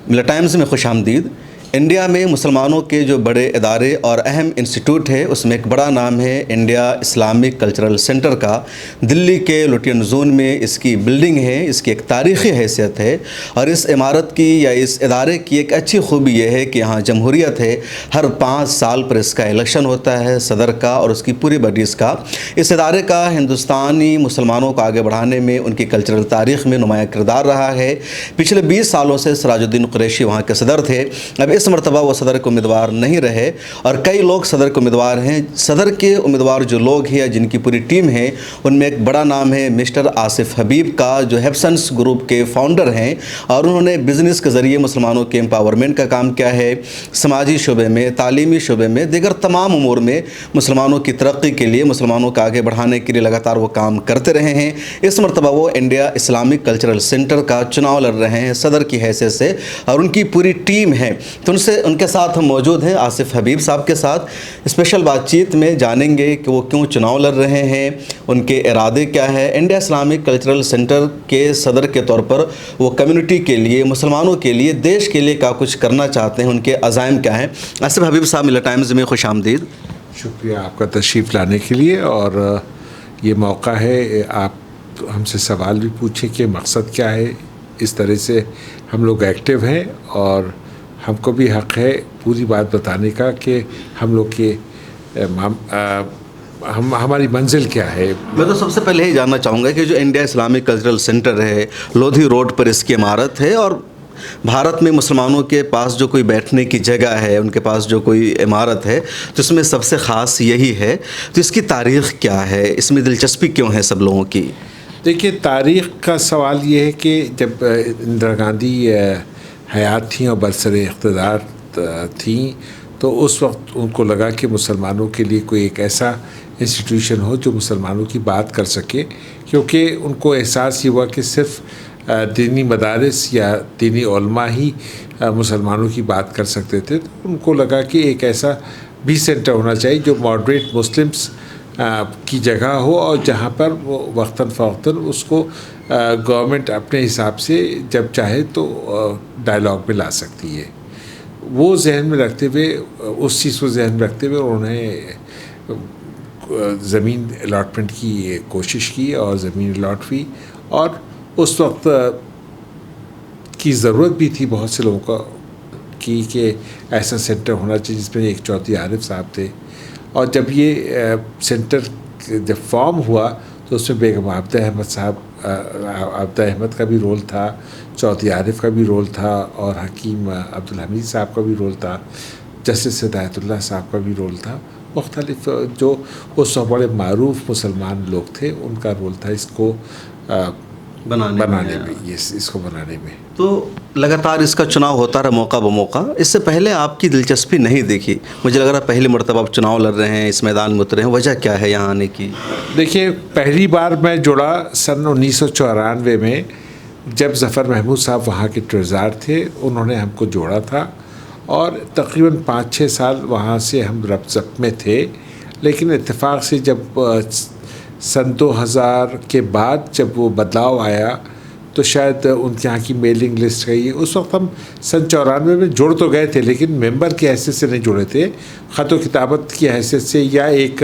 मिला टाइम्स में खुश आमदीद। इंडिया में मुसलमानों के जो बड़े इदारे और अहम इंस्टीट्यूट है उसमें एक बड़ा नाम है इंडिया इस्लामिक कल्चरल सेंटर का। दिल्ली के लुटियन जोन में इसकी बिल्डिंग है, इसकी एक तारीख़ी हैसियत है और इस इमारत की या इस इदारे की एक अच्छी खूबी यह है कि यहाँ जमहूरियत है। हर 5 साल पर इसका इलेक्शन होता है सदर का और उसकी पूरी बडीज़ का। इस इदारे का हिंदुस्तानी मुसलमानों को आगे बढ़ाने में उनकी कल्चरल तारीख़ में नुमाया किरदार रहा है। पिछले 20 सालों से सिराजुद्दीन कुरैशी वहाँ के सदर थे। अब इस मरतबा वो सदर के उम्मीदवार नहीं रहे और कई लोग सदर के उम्मीदवार हैं। सदर के उम्मीदवार जो लोग हैं या जिनकी पूरी टीम है उनमें एक बड़ा नाम है मिस्टर आसिफ हबीब का, जो हेप्सन्स ग्रुप के फाउंडर हैं और उन्होंने बिज़नेस के ज़रिए मुसलमानों के एम्पावरमेंट का काम किया है। समाजी शोबे में, तालीमी शोबे में, दीगर तमाम उमूर में मुसलमानों की तरक्की के लिए, मुसलमानों को आगे बढ़ाने के लिए लगातार वो काम करते रहे हैं। इस मरतबा वो इंडिया इस्लामिक कल्चरल सेंटर का चुनाव लड़ रहे हैं सदर की हैसियत से और उनकी पूरी टीम है। तो उनके साथ हम मौजूद हैं आसिफ हबीब साहब के साथ। स्पेशल बातचीत में जानेंगे कि वो क्यों चुनाव लड़ रहे हैं, उनके इरादे क्या है। इंडिया इस्लामिक कल्चरल सेंटर के सदर के तौर पर वो कम्युनिटी के लिए, मुसलमानों के लिए, देश के लिए क्या कुछ करना चाहते हैं, उनके अज़ाइम क्या हैं। आसिफ हबीब साहब, मिला टाइम्स में खुश आमदीद। शुक्रिया आपका तशरीफ़ लाने के लिए और ये मौका है आप हमसे सवाल भी पूछें कि मकसद क्या है। इस तरह से हम लोग एक्टिव हैं और हमको भी हक़ है पूरी बात बताने का कि हम लोग के हमारी मंजिल क्या है। मैं तो सबसे पहले ही जानना चाहूँगा कि जो इंडिया इस्लामिक कल्चरल सेंटर है, लोधी रोड पर इसकी इमारत है और भारत में मुसलमानों के पास जो कोई बैठने की जगह है, उनके पास जो कोई इमारत है, तो इसमें सबसे ख़ास यही है। तो इसकी तारीख़ क्या है, इसमें दिलचस्पी क्यों है सब लोगों की? देखिए, तारीख़ का सवाल ये है कि जब इंदिरा गांधी हयात थी और बरसरे इक़्तिदार थी तो उस वक्त उनको लगा कि मुसलमानों के लिए कोई एक ऐसा इंस्टीट्यूशन हो जो मुसलमानों की बात कर सके, क्योंकि उनको एहसास ये हुआ कि सिर्फ़ दीनी मदारिस या दीनी उलमा ही मुसलमानों की बात कर सकते थे। तो उनको लगा कि एक ऐसा भी सेंटर होना चाहिए जो मॉडरेट मुस्लिम्स की जगह हो और जहाँ पर वो वक्तन फ़वक्तन उसको गवर्नमेंट अपने हिसाब से जब चाहे तो डायलॉग में ला सकती है। वो जहन में रखते हुए, उस चीज़ को जहन में रखते हुए उन्होंने ज़मीन अलॉटमेंट की कोशिश की और ज़मीन अलॉट हुई और उस वक्त की ज़रूरत भी थी बहुत से लोगों को कि ऐसा सेंटर होना चाहिए जिसमें एक चौधरी आरिफ साहब थे। और जब ये सेंटर जब फॉर्म हुआ तो उसमें बेगम आबदा अहमद का भी रोल था, चौधरी आरिफ का भी रोल था और हकीम अब्दुल हमीद साहब का भी रोल था, जस्टिस हिदायतुल्लाह साहब का भी रोल था। मुख्तलिफ जो उस वक्त बड़े मारूफ मुसलमान लोग थे उनका रोल था इसको बनाने में, इसको बनाने में। तो लगातार इसका चुनाव होता रहा मौका ब मौका। इससे पहले आपकी दिलचस्पी नहीं देखी, मुझे लग रहा पहली मरतबा आप चुनाव लड़ रहे हैं, इस मैदान में उतरे हैं, वजह क्या है यहाँ आने की? देखिए, पहली बार मैं जुड़ा सन 1994 में, जब ज़फ़र महमूद साहब वहाँ के ट्रेज़ार थे, उन्होंने हमको जोड़ा था और तकरीबन 5-6 साल वहाँ से हम रब्त में थे। लेकिन इत्तेफाक से जब सन 2000 के बाद जब वो बदलाव आया तो शायद उनके यहाँ की मेलिंग लिस्ट गई। उस वक्त हम सन 94 में जुड़ तो गए थे लेकिन मेंबर की हैसियत से नहीं जुड़े थे, ख़त व किताबत की हैसियत से या एक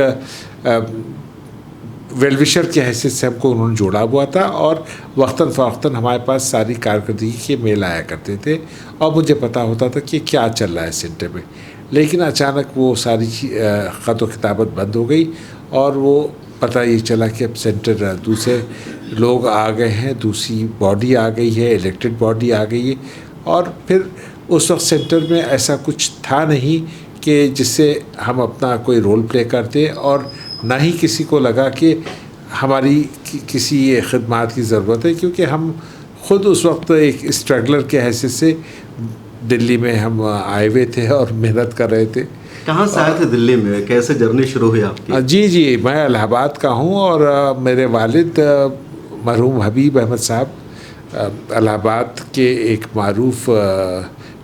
वेलविशर की हैसियत से हमको उन्होंने जोड़ा हुआ था और वक्तन फ़वक्तन हमारे पास सारी कारकर्दगी के मेल आया करते थे और मुझे पता होता था कि क्या चल रहा है सेंटर में। लेकिन अचानक वो सारी ख़त व किताबत बंद हो गई और वो पता ये चला कि अब सेंटर दूसरे लोग आ गए हैं, दूसरी बॉडी आ गई है, इलेक्टेड बॉडी आ गई है। और फिर उस वक्त सेंटर में ऐसा कुछ था नहीं कि जिससे हम अपना कोई रोल प्ले करते और ना ही किसी को लगा कि हमारी किसी खिदमात की ज़रूरत है, क्योंकि हम ख़ुद उस वक्त एक स्ट्रगलर के हैसियत से दिल्ली में हम आए हुए थे और मेहनत कर रहे थे। कहाँ से आए थे दिल्ली में, कैसे जर्नी शुरू हुई आपकी? जी, मैं इलाहाबाद का हूँ और मेरे वालिद मरहूम हबीब अहमद साहब इलाहाबाद के एक मारूफ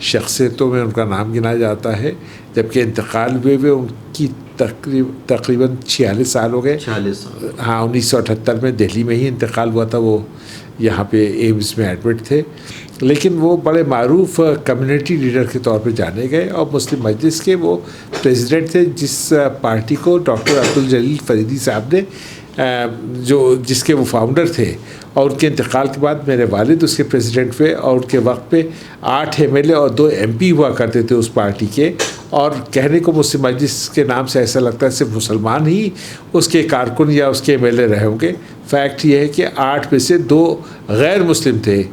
शख्सियतों में उनका नाम गिना जाता है। जबकि इंतकाल हुए उनकी तकरीबन 46 साल हो गए। 46 साल। हाँ, 1978 में दिल्ली में ही इंतकाल हुआ था। वो यहाँ पे एम्स में एडमिट थे लेकिन वो बड़े मारूफ कम्युनिटी लीडर के तौर पे जाने गए और मुस्लिम मजलिस के वो प्रेसिडेंट थे, जिस पार्टी को डॉक्टर अब्दुल जलील फरीदी साहब ने जिसके वो फाउंडर थे। और उनके इंतकाल के बाद मेरे वालिद उसके प्रेसिडेंट हुए और उनके वक्त पे 8 MLA और 2 MP हुआ करते थे उस पार्टी के। और कहने को मुस्लिम मजलिस के नाम से ऐसा लगता है सिर्फ मुसलमान ही उसके कारकुन या उसके MLA रहे होंगे। फैक्ट ये है कि 8 में से 2 गैर मुस्लिम थे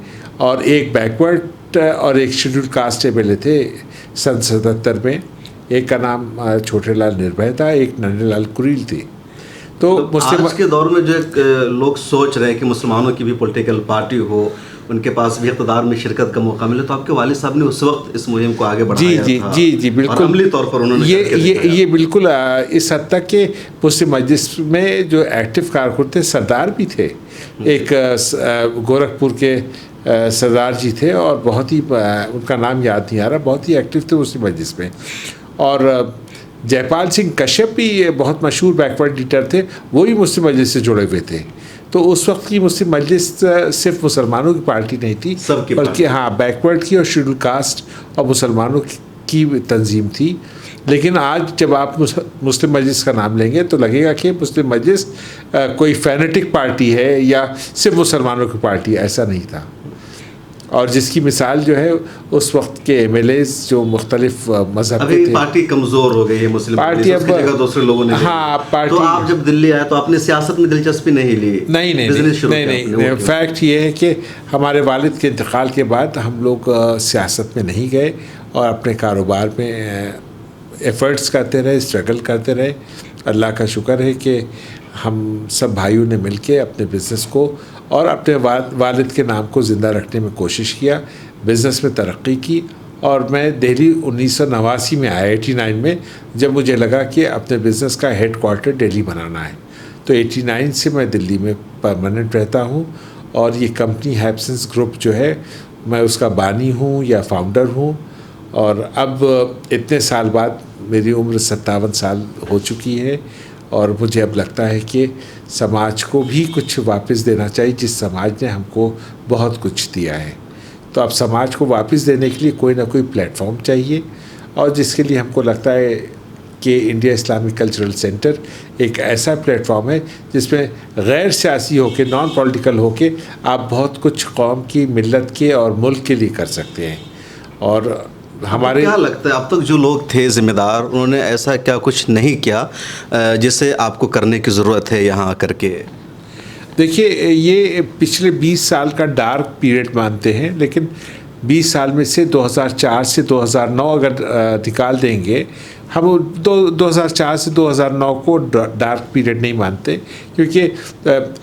और एक बैकवर्ड और एक शेड्यूल कास्ट MLA थे सन 77 में। एक का नाम छोटे लाल निर्भय था, एक नन्हेलाल कुरील थी। तो आज के दौर में जो एक लोग सोच रहे हैं कि मुसलमानों की भी पॉलिटिकल पार्टी हो, उनके पास भी इक़्तिदार में शिरकत का मौका मिले, तो आपके वालिद साहब ने उस वक्त इस मुहिम को आगे बढ़ाया था। जी बिल्कुल, और अमली तौर पर उन्होंने ये बिल्कुल इस हद तक के मुस्लिम मजलिस में जो एक्टिव कारकुन थे सरदार भी थे। एक गोरखपुर के सरदार जी थे और बहुत ही, उनका नाम याद नहीं आ रहा, बहुत ही एक्टिव थे मुस्लिम मजलिस में। और जयपाल सिंह कश्यप भी बहुत मशहूर बैकवर्ड लीडर थे, वो भी मुस्लिम मजलिस से जुड़े हुए थे। तो उस वक्त की मुस्लिम मजलिस सिर्फ मुसलमानों की पार्टी नहीं थी, बल्कि हाँ बैकवर्ड की और शेड्यूल कास्ट और मुसलमानों की तंजीम थी। लेकिन आज जब आप मुस्लिम मजलिस का नाम लेंगे तो लगेगा कि मुस्लिम मजलिस कोई फैनेटिक पार्टी है या सिर्फ मुसलमानों की पार्टी, ऐसा नहीं था। और जिसकी मिसाल जो है उस वक्त के MLAs जो मुख्तलिफ मजहब के थे। पार्टी कमज़ोर हो गई है मुस्लिम पार्टी, अब जगह दूसरे लोगों ने। हाँ पार्टी। तो आप जब दिल्ली आए तो आपने सियासत में दिलचस्पी नहीं ली? नहीं। फैक्ट ये है कि हमारे वालिद के इंतकाल के बाद हम लोग सियासत में नहीं गए और अपने कारोबार में एफ़र्ट्स करते रहे, स्ट्रगल करते रहे। अल्लाह का शुक्र है कि हम सब भाइयों ने मिलके अपने बिज़नेस को और अपने वालिद के नाम को ज़िंदा रखने में कोशिश किया, बिज़नेस में तरक्की की। और मैं दिल्ली 1989 में आया, 89 में, जब मुझे लगा कि अपने बिज़नेस का हेड क्वार्टर दिल्ली बनाना है। तो 89 से मैं दिल्ली में परमानेंट रहता हूँ और ये कंपनी हैप्सन्स ग्रुप जो है, मैं उसका बानी हूँ या फाउंडर हूँ। और अब इतने साल बाद मेरी उम्र 57 साल हो चुकी है और मुझे अब लगता है कि समाज को भी कुछ वापस देना चाहिए, जिस समाज ने हमको बहुत कुछ दिया है। तो अब समाज को वापस देने के लिए कोई ना कोई प्लेटफॉर्म चाहिए और जिसके लिए हमको लगता है कि इंडिया इस्लामिक कल्चरल सेंटर एक ऐसा प्लेटफॉर्म है जिसमें गैर सियासी होके, नॉन पॉलिटिकल होके आप बहुत कुछ कौम की, मिल्लत के और मुल्क के लिए कर सकते हैं। और हमारे क्या लगता है अब तक जो लोग थे ज़िम्मेदार, उन्होंने ऐसा क्या कुछ नहीं किया जिसे आपको करने की ज़रूरत है यहाँ करके? देखिए, ये पिछले 20 साल का डार्क पीरियड मानते हैं, लेकिन 20 साल में से 2004 से 2009 अगर निकाल देंगे, हम 2004 से 2009 को डार्क पीरियड नहीं मानते, क्योंकि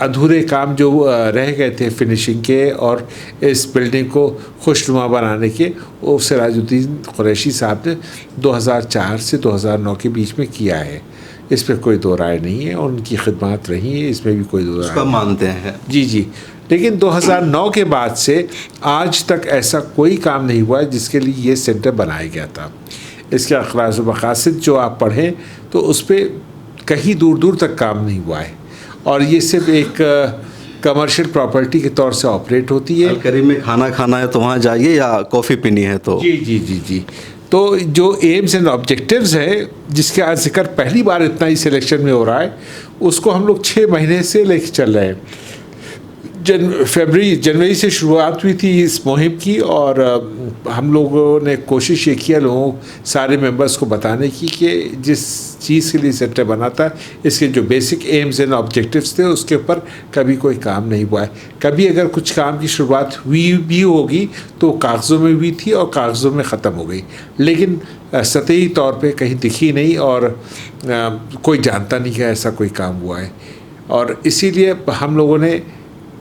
अधूरे काम जो रह गए थे फिनिशिंग के और इस बिल्डिंग को खुशनुमा बनाने के, वो सिराजुद्दीन कुरैशी साहब ने 2004 से 2009 के बीच में किया है। इस पर कोई दो राय नहीं है, उनकी खिदमत रही है, इसमें भी कोई दो राय नहीं मानते हैं। जी। लेकिन 2009 के बाद से आज तक ऐसा कोई काम नहीं हुआ है जिसके लिए ये सेंटर बनाया गया था। इसके अखराज व मकासद जो आप पढ़ें तो उस पर कहीं दूर दूर तक काम नहीं हुआ है और ये सिर्फ एक कमर्शियल प्रॉपर्टी के तौर से ऑपरेट होती है। करीब में खाना खाना है तो वहाँ जाइए या कॉफ़ी पीनी है तो। जी। तो जो एम्स एंड ऑब्जेक्टिव्स है, जिसके आज जिक्र पहली बार इतना ही सिलेक्शन में हो रहा है, उसको हम लोग 6 महीने से लेकर चल रहे हैं। जनवरी से शुरुआत हुई थी इस मुहिम की और हम लोगों ने कोशिश ये किया लोगों सारे मेंबर्स को बताने की कि जिस चीज़ के लिए सेंटर बना था, इसके जो बेसिक एम्स एंड ऑब्जेक्टिव्स थे उसके ऊपर कभी कोई काम नहीं हुआ है। कभी अगर कुछ काम की शुरुआत हुई भी होगी तो कागज़ों में हुई थी और कागज़ों में ख़त्म हो गई, लेकिन सतही तौर पे कहीं दिखी नहीं और कोई जानता नहीं कि ऐसा कोई काम हुआ है। और इसीलिए हम लोगों ने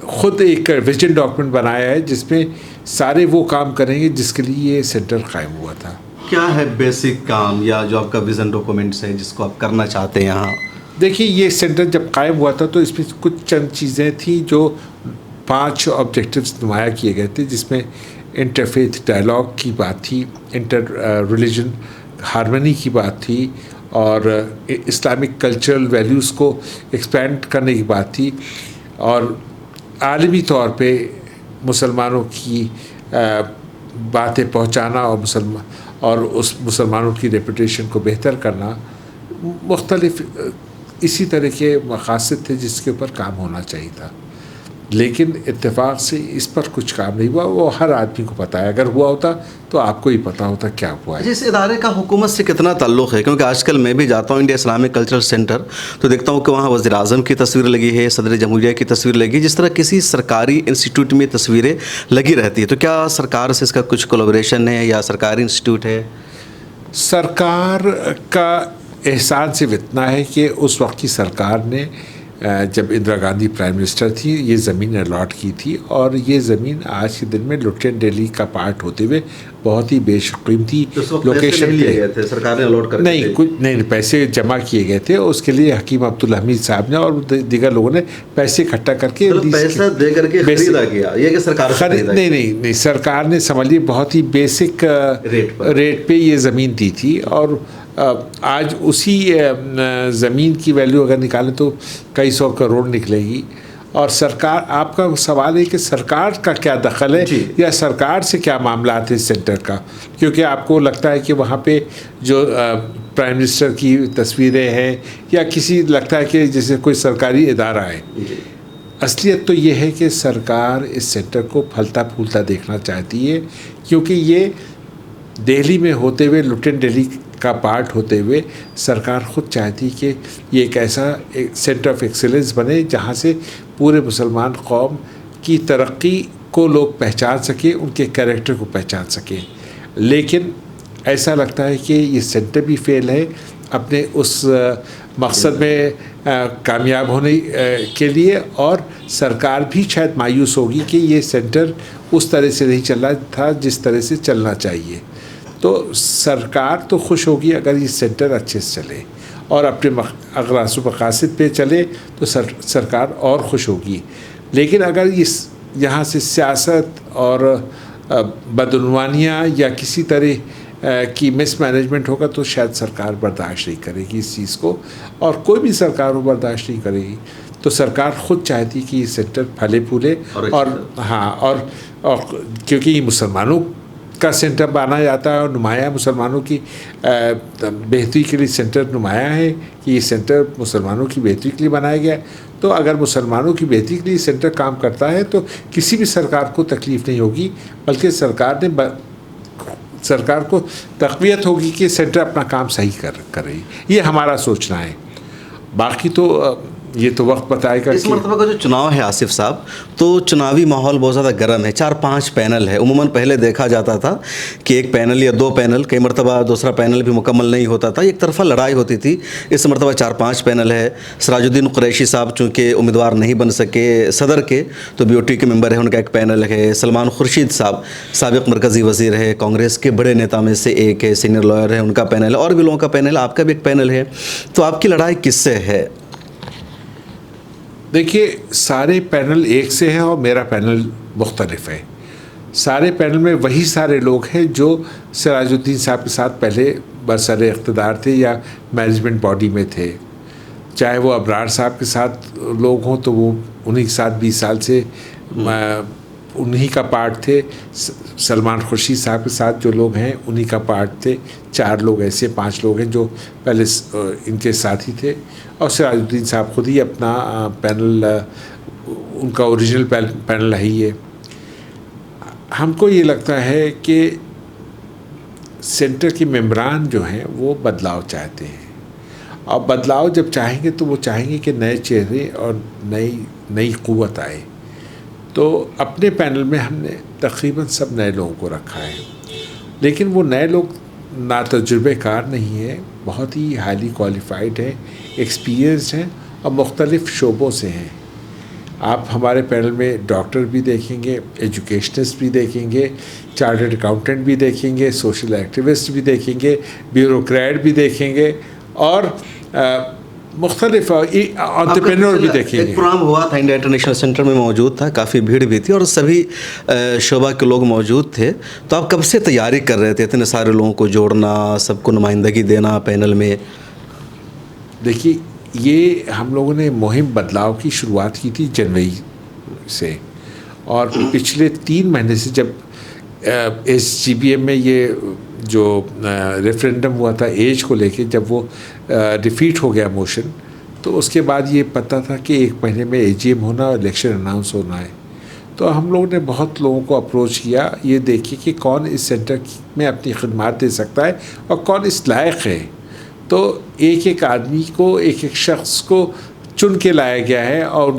ख़ुद एक विजन डॉक्यूमेंट बनाया है जिसमें सारे वो काम करेंगे जिसके लिए ये सेंटर कायम हुआ था। क्या है बेसिक काम या जो आपका विज़न डॉक्यूमेंट्स है जिसको आप करना चाहते हैं यहाँ? देखिए, ये सेंटर जब कायम हुआ था तो इसमें कुछ चंद चीज़ें थी जो 5 ऑब्जेक्टिव्स नुमाया किए गए थे, जिसमें इंटरफेथ डायलॉग की बात थी, इंटर रिलीजन हारमनी की बात थी और इस्लामिक कल्चरल वैल्यूज़ को एक्सपेंड करने की बात थी और आलमी तौर पे मुसलमानों की बातें पहुंचाना और उस मुसलमानों की रेपुटेशन को बेहतर करना, मुख्तलिफ इसी तरह के मकासद थे जिसके ऊपर काम होना चाहिए था। लेकिन इत्तेफाक से इस पर कुछ काम नहीं हुआ। वो हर आदमी को पता है, अगर हुआ होता तो आपको ही पता होता क्या हुआ है। इस इदारे का हुकूमत से कितना ताल्लुक़ है? क्योंकि आजकल मैं भी जाता हूँ इंडिया इस्लामिक कल्चरल सेंटर, तो देखता हूँ कि वहाँ वज़ीर आज़म की तस्वीर लगी है, सदर जमहूरिया की तस्वीर लगी, जिस तरह किसी सरकारी इंस्टीट्यूट में तस्वीरें लगी रहती है। तो क्या सरकार से इसका कुछ कोलैबोरेशन है या सरकारी इंस्टीट्यूट है? सरकार का एहसान सिर्फ इतना है कि उस वक्त की सरकार ने जब इंदिरा गांधी प्राइम मिनिस्टर थी ये ज़मीन अलॉट की थी, और ये ज़मीन आज के दिन में लुटियन दिल्ली का पार्ट होते हुए बहुत ही बेशकीमती लोकेशन लिए गए थे, सरकार ने अलॉट कर नहीं कुछ नहीं, पैसे जमा किए गए थे। उसके लिए हकीम अब्दुल हमीद साहब ने और दीगर लोगों ने पैसे इकट्ठा करके पैसा दे करके खरीदा गया। ये कि सरकार नहीं, सरकार ने समझिए बहुत ही बेसिक रेट पे ये ज़मीन दी थी, और आज उसी ज़मीन की वैल्यू अगर निकालें तो कई सौ करोड़ निकलेगी। और सरकार, आपका सवाल है कि सरकार का क्या दखल है या सरकार से क्या मामला है इस सेंटर का, क्योंकि आपको लगता है कि वहाँ पे जो प्राइम मिनिस्टर की तस्वीरें हैं या किसी लगता है कि जैसे कोई सरकारी इदारा है। असलियत तो ये है कि सरकार इस सेंटर को फलता फूलता देखना चाहती है, क्योंकि ये दिल्ली में होते हुए, लुटियन दिल्ली का पार्ट होते हुए, सरकार ख़ुद चाहती कि ये एक ऐसा सेंटर ऑफ एक्सीलेंस बने जहाँ से पूरे मुसलमान कौम की तरक्की को लोग पहचान सकें, उनके कैरेक्टर को पहचान सकें। लेकिन ऐसा लगता है कि ये सेंटर भी फेल है अपने उस मकसद में कामयाब होने के लिए, और सरकार भी शायद मायूस होगी कि ये सेंटर उस तरह से नहीं चल रहा था जिस तरह से चलना चाहिए। तो सरकार तो खुश होगी अगर ये सेंटर अच्छे से चले और अपने अगराज़ मकासद पे चले, तो सरकार और खुश होगी। लेकिन अगर यहाँ से सियासत और बदउनवानियाँ या किसी तरह की मिसमैनेजमेंट होगा तो शायद सरकार बर्दाश्त नहीं करेगी इस चीज़ को, और कोई भी सरकार वो बर्दाश्त नहीं करेगी। तो सरकार ख़ुद चाहती कि ये सेंटर फले फूले, और हाँ, और क्योंकि ये मुसलमानों का सेंटर माना जाता है और नुमाया मुसलमानों की बेहतरी के लिए सेंटर नुमाया है कि ये सेंटर मुसलमानों की बेहतरी के लिए बनाया गया। तो अगर मुसलमानों की बेहतरी के लिए सेंटर काम करता है तो किसी भी सरकार को तकलीफ़ नहीं होगी, बल्कि सरकार को तक़वियत होगी कि सेंटर अपना काम सही कर रही। ये हमारा सोचना है। बाकी तो ये तो वक्त बताएगा। इस मरतबा का जो चुनाव है आसिफ साहब, तो चुनावी माहौल बहुत ज़्यादा गर्म है। 4-5 पैनल है। उमूमन पहले देखा जाता था कि एक पैनल या 2 पैनल, कई मरतबा दूसरा पैनल भी मुकम्मल नहीं होता था, एक तरफा लड़ाई होती थी। इस मरतबा 4-5 पैनल है। सिराजुद्दीन कुरैशी साहब चूँकि उम्मीदवार नहीं बन सके सदर के, तो BOT के मेंबर है, उनका एक पैनल है। सलमान खुर्शीद साहब साबिक़ मरकज़ी वज़ीर है, कांग्रेस के बड़े नेता में से एक है, सीनियर लॉयर है, उनका पैनल है, और भी लोगों का पैनल, आपका भी एक पैनल है। तो आपकी लड़ाई किससे है? देखिए, सारे पैनल एक से हैं और मेरा पैनल मुख्तलिफ है। सारे पैनल में वही सारे लोग हैं जो सिराजुद्दीन साहब के साथ पहले बरसर इक़्तिदार थे या मैनेजमेंट बॉडी में थे। चाहे वो अबरार साहब के साथ लोग हों तो वो उन्हीं के साथ 20 साल से उन्हीं का पार्ट थे। सलमान खुर्शीद साहब के साथ जो लोग हैं उन्हीं का पार्ट थे। 4 लोग ऐसे 5 लोग हैं जो पहले इनके साथी थे, और सिराजुद्दीन साहब खुद ही अपना पैनल, उनका ओरिजिनल पैनल ही है। हमको ये लगता है कि सेंटर के मेंबरान जो हैं वो बदलाव चाहते हैं, और बदलाव जब चाहेंगे तो वो चाहेंगे कि नए चेहरे और नई क़ुव्वत आए। तो अपने पैनल में हमने तकरीबन सब नए लोगों को रखा है, लेकिन वो नए लोग ना तजुर्बेकार नहीं है, बहुत ही हाईली क्वालिफाइड हैं, एक्सपीरियंस्ड हैं और मुख्तलिफ़ शोबों से हैं। आप हमारे पैनल में डॉक्टर भी देखेंगे, एजुकेशनिस्ट भी देखेंगे, चार्टर्ड अकाउंटेंट भी देखेंगे, सोशल एक्टिविस्ट भी देखेंगे, ब्यूरोक्रेट भी देखेंगे, और मुख्तलिफ एंटरप्रेन्योर भी देखेंगे। एक प्रोग्राम हुआ था, इंडिया इंटरनेशनल सेंटर में मौजूद था, काफ़ी भीड़ भी थी और सभी शोबा के लोग मौजूद थे। तो आप कब से तैयारी कर रहे थे इतने सारे लोगों को जोड़ना, सबको नुमाइंदगी देना पैनल में? देखिए, ये हम लोगों ने मुहिम बदलाव की शुरुआत की थी जनवरी से, और पिछले 3 महीने से जब SGBM में ये जो रेफरेंडम हुआ था एज को लेके, जब वो डिफीट हो गया मोशन, तो उसके बाद ये पता था कि 1 महीने में AGM होना और इलेक्शन अनाउंस होना है। तो हम लोगों ने बहुत लोगों को अप्रोच किया, ये देखिए कि कौन इस सेंटर में अपनी खिदमत दे सकता है और कौन इस लायक है। तो एक एक आदमी को, एक एक शख्स को चुन के लाया गया है और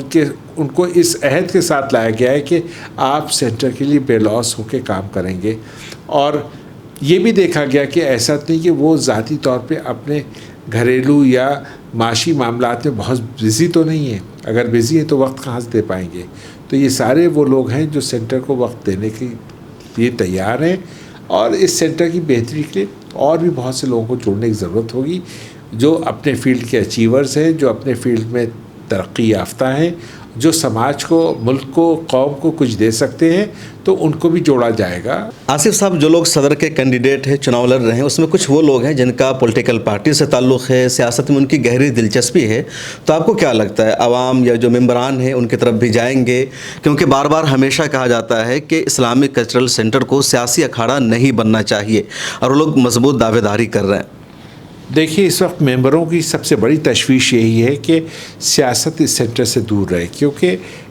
उनको इस अहद के साथ लाया गया है कि आप सेंटर के लिए बेलौस होकर काम करेंगे। और ये भी देखा गया कि ऐसा नहीं कि वो ज़ाती तौर पे अपने घरेलू या माशी मामलात में बहुत बिज़ी तो नहीं है, अगर बिज़ी है तो वक्त कहाँ से दे पाएंगे। तो ये सारे वो लोग हैं जो सेंटर को वक्त देने के लिए तैयार हैं, और इस सेंटर की बेहतरी के लिए और भी बहुत से लोगों को जोड़ने की ज़रूरत होगी, जो अपने फील्ड के अचीवर्स हैं, जो अपने फील्ड में तरक्की याफ्ता हैं, जो समाज को, मुल्क को, कौम को कुछ दे सकते हैं, तो उनको भी जोड़ा जाएगा। आसिफ साहब, जो लोग सदर के कैंडिडेट हैं, चुनाव लड़ रहे हैं, उसमें कुछ वो लोग हैं जिनका पॉलिटिकल पार्टी से ताल्लुक़ है, सियासत में उनकी गहरी दिलचस्पी है, तो आपको क्या लगता है आवाम या जो मेंबरान हैं उनकी तरफ भी जाएंगे? क्योंकि बार बार हमेशा कहा जाता है कि इस्लामिक कल्चरल सेंटर को सियासी अखाड़ा नहीं बनना चाहिए, और वो लोग मजबूत दावेदारी कर रहे हैं। देखिए, इस वक्त मेंबरों की सबसे बड़ी तशवीश यही है कि सियासत इस सेंटर से दूर रहे, क्योंकि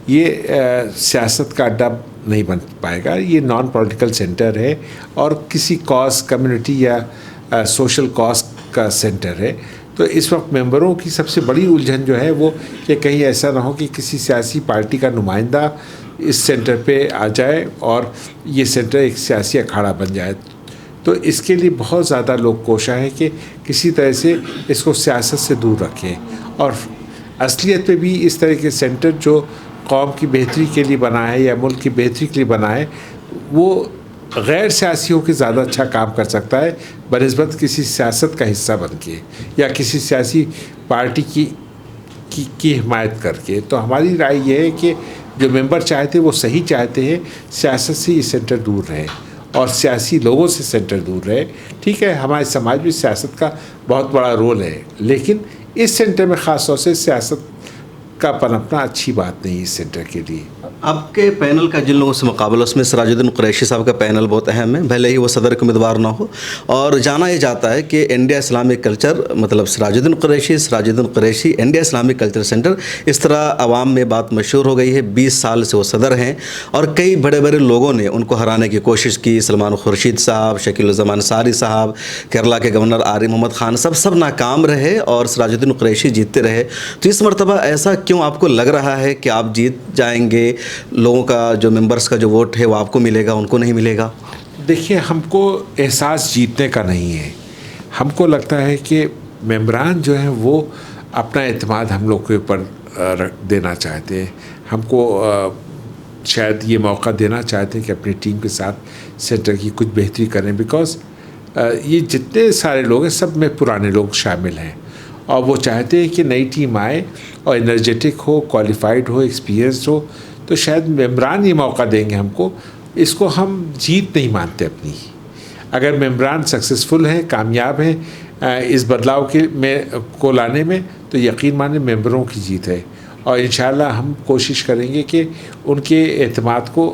ये सियासत का अड्डा नहीं बन पाएगा। ये नॉन पॉलिटिकल सेंटर है और किसी कॉज, कम्युनिटी या सोशल कॉज का सेंटर है। तो इस वक्त मेंबरों की सबसे बड़ी उलझन जो है वो कि कहीं ऐसा ना हो कि किसी सियासी पार्टी का नुमाइंदा इस सेंटर पे आ जाए और ये सेंटर एक सियासी अखाड़ा बन जाए। तो इसके लिए बहुत ज़्यादा लोग कोशा है कि किसी तरह से इसको सियासत से दूर रखें, और असलियत में भी इस तरह के सेंटर जो कौम की बेहतरी के लिए बना है या मुल्क की बेहतरी के लिए बना है, वो गैर सियासियों के ज़्यादा अच्छा काम कर सकता है बनिस्बत किसी सियासत का हिस्सा बन के या किसी सियासी पार्टी की हिमायत करके। तो हमारी राय ये है कि जो मेंबर चाहते वो सही चाहते हैं, सियासत से ये सेंटर दूर रहे और सियासी लोगों से सेंटर दूर रहे। ठीक है, हमारे समाज में सियासत का बहुत बड़ा रोल है, लेकिन इस सेंटर में ख़ास तौर से सियासत का पनपना अच्छी बात नहीं इस सेंटर के लिए। आपके पैनल का जिन लोगों से मुकाबला, उसमें सिराजुद्दीन कुरैशी साहब का पैनल बहुत अहम है, भले ही वो सदर के उम्मीदवार ना हो, और जाना ये जाता है कि इंडिया इस्लामिक कल्चर, मतलब Sirajuddin Qureshi India Islamic culture centre, इस तरह आवाम में बात मशहूर हो गई है। 20 साल से वो सदर हैं और कई बड़े बड़े लोगों ने उनको हराने की कोशिश की। सलमान खुर्शीद साहब, शकील-उज़्ज़मान अंसारी साहब, केरला के गवर्नर आरिफ मोहम्मद खान, सब नाकाम रहे और सिराजुद्दीन कुरैशी जीतते रहे। तो इस मरतबा ऐसा क्यों आपको लग रहा है कि आप जीत जाएंगे, लोगों का जो मेंबर्स का जो वोट है वो आपको मिलेगा, उनको नहीं मिलेगा? देखिए, हमको एहसास जीतने का नहीं है। हमको लगता है कि मेंबरान जो हैं वो अपना एतमाद हम लोग के ऊपर देना चाहते हैं। हमको शायद ये मौका देना चाहते हैं कि अपनी टीम के साथ सेंटर की कुछ बेहतरी करें, बिकॉज़ ये जितने सारे लोग हैं सब में पुराने लोग शामिल हैं और वो चाहते हैं कि नई टीम आए और एनर्जेटिक हो, क्वालिफाइड हो, एक्सपीरियंस्ड हो। तो शायद मेंबरान ये मौका देंगे हमको। इसको हम जीत नहीं मानते अपनी। अगर मेंबरान सक्सेसफुल हैं, कामयाब हैं इस बदलाव को लाने में, तो यकीन माने मेंबरों की जीत है और इंशाल्लाह हम कोशिश करेंगे कि उनके एतमाद को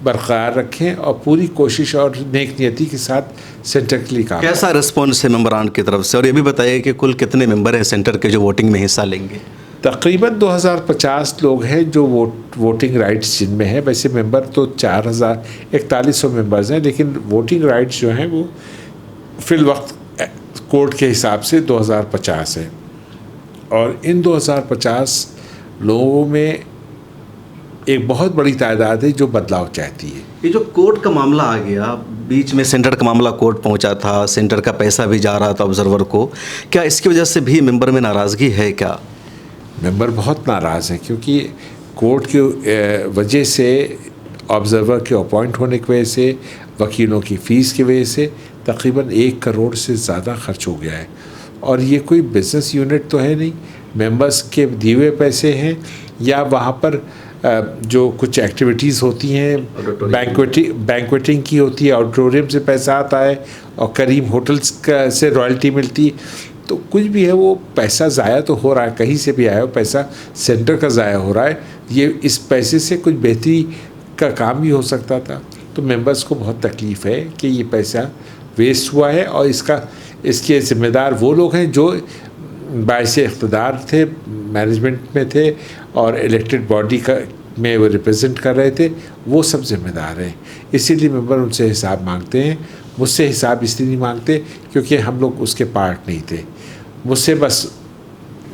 बरकरार रखें और पूरी कोशिश और नेक नियति के साथ सेंटर के लिए काम। कैसा रिस्पॉन्स है मेंबरान की तरफ से, और ये भी बताइए कि कुल कितने मेंबर हैं सेंटर के जो वोटिंग में हिस्सा लेंगे? तकरीबन 2050 लोग हैं जो वोटिंग राइट्स जिनमें है। वैसे मेंबर तो 4100 मेंबर्स हैं, लेकिन वोटिंग राइट्स जो हैं वो फिल वक्त कोड के हिसाब से 2050 है। और इन 2050 लोगों में एक बहुत बड़ी तादाद है जो बदलाव चाहती है। ये जो कोर्ट का मामला आ गया, बीच में सेंटर का मामला कोर्ट पहुंचा था, सेंटर का पैसा भी जा रहा था ऑब्जर्वर को, क्या इसकी वजह से भी मेंबर में नाराज़गी है क्या? मेंबर बहुत नाराज़ हैं क्योंकि कोर्ट की वजह से, ऑब्ज़र्वर के अपॉइंट होने की वजह से, वकीलों की फ़ीस की वजह से तकरीबन 1 करोड़ से ज़्यादा खर्च हो गया है। और ये कोई बिज़नेस यूनिट तो है नहीं, मेंबर्स के दिए हुए पैसे हैं या वहाँ पर जो कुछ एक्टिविटीज़ होती हैं, बैंक्वेटिंग की होती है, ऑडिटोरियम से पैसा आता है और करीम होटल्स से रॉयल्टी मिलती है। तो कुछ भी है वो पैसा ज़ाया तो हो रहा है, कहीं से भी आया हो पैसा सेंटर का ज़ाया हो रहा है। ये इस पैसे से कुछ बेहतरी का काम भी हो सकता था। तो मेंबर्स को बहुत तकलीफ़ है कि ये पैसा वेस्ट हुआ है, और इसके ज़िम्मेदार वो लोग हैं जो बाइस इक़्तिदार थे, मैनेजमेंट में थे और इलेक्टेड बॉडी का में वो रिप्रेजेंट कर रहे थे, वो सब जिम्मेदार हैं। इसीलिए मेंबर उनसे हिसाब मांगते हैं। मुझसे हिसाब इसलिए नहीं मांगते क्योंकि हम लोग उसके पार्ट नहीं थे। मुझसे बस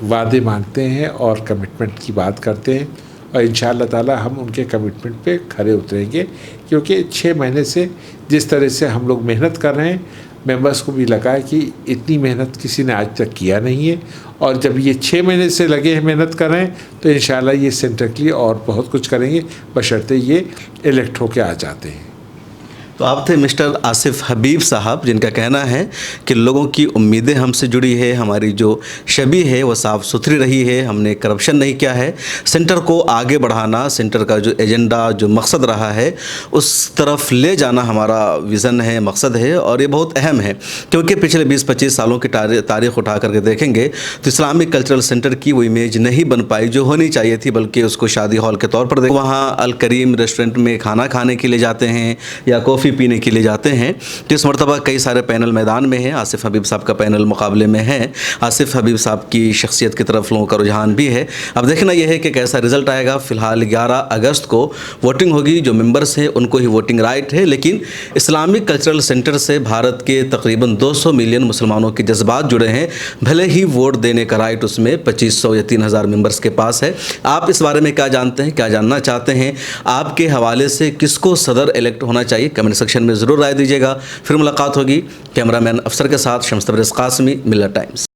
वादे मांगते हैं और कमिटमेंट की बात करते हैं, और इंशाअल्लाह ताला हम उनके कमिटमेंट पे खरे उतरेंगे, क्योंकि 6 महीने से जिस तरह से हम लोग मेहनत कर रहे हैं, मेंबर्स को भी लगा है कि इतनी मेहनत किसी ने आज तक किया नहीं है, और जब ये 6 महीने से लगे हैं मेहनत कर रहे हैं तो इंशाअल्लाह ये सेंटर के लिए और बहुत कुछ करेंगे, बशर्ते ये इलेक्ट होके आ जाते हैं। तो आप थे मिस्टर आसिफ हबीब साहब, जिनका कहना है कि लोगों की उम्मीदें हमसे जुड़ी है, हमारी जो छवि है वो साफ़ सुथरी रही है, हमने करप्शन नहीं किया है। सेंटर को आगे बढ़ाना, सेंटर का जो एजेंडा, जो मकसद रहा है, उस तरफ ले जाना हमारा विज़न है, मकसद है, और ये बहुत अहम है क्योंकि पिछले 20-25 सालों की तारीख़ उठा करके देखेंगे तो इस्लामिक कल्चरल सेंटर की वो इमेज नहीं बन पाई जो होनी चाहिए थी, बल्कि उसको शादी हॉल के तौर पर देखें। वहाँ अल करीम रेस्टोरेंट में खाना खाने के लिए जाते हैं या कॉफ़ी पीने के लिए जाते हैं। तो इस मरतबा कई सारे पैनल मैदान में हैं। आसिफ हबीब साहब का पैनल मुकाबले में है। आसिफ हबीब साहब की शख्सियत की तरफ लोगों का रुझान भी है। अब देखना यह है कि कैसा रिज़ल्ट आएगा। फ़िलहाल 11 अगस्त को वोटिंग होगी। जो मेंबर्स हैं उनको ही वोटिंग राइट है, लेकिन इस्लामिक कल्चरल सेंटर से भारत के तकरीबन 200 मिलियन मुसलमानों के जज्बात जुड़े हैं। भले ही वोट देने का राइट उसमें 2500 या 3000 मेंबर्स के पास है। आप इस बारे में क्या जानते हैं, क्या जानना चाहते हैं? आपके हवाले से किसको सदर इलेक्ट होना चाहिए, कमेंट सेक्शन में ज़रूर राय दीजिएगा। फिर मुलाकात होगी। कैमरामैन अफसर के साथ शम्स तबरेज़ कासमी, मिल्लत टाइम्स।